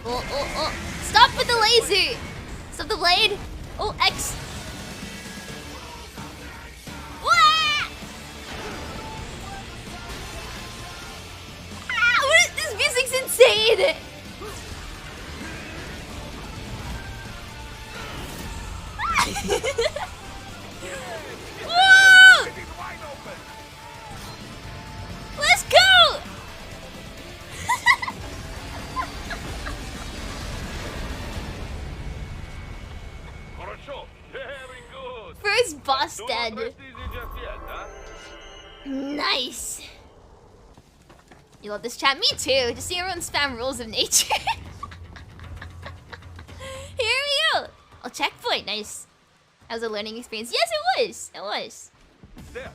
Oh, oh, oh. Stop with the laser! Stop the blade! Oh, X! Wah! Ah, this music's insane! Whoa! Let's go! First boss dead. Nice. You love this chat? Me too. Just see everyone spam rules of nature. Here we go. Oh, checkpoint. Nice. That was a learning experience. Yes, it was. It was.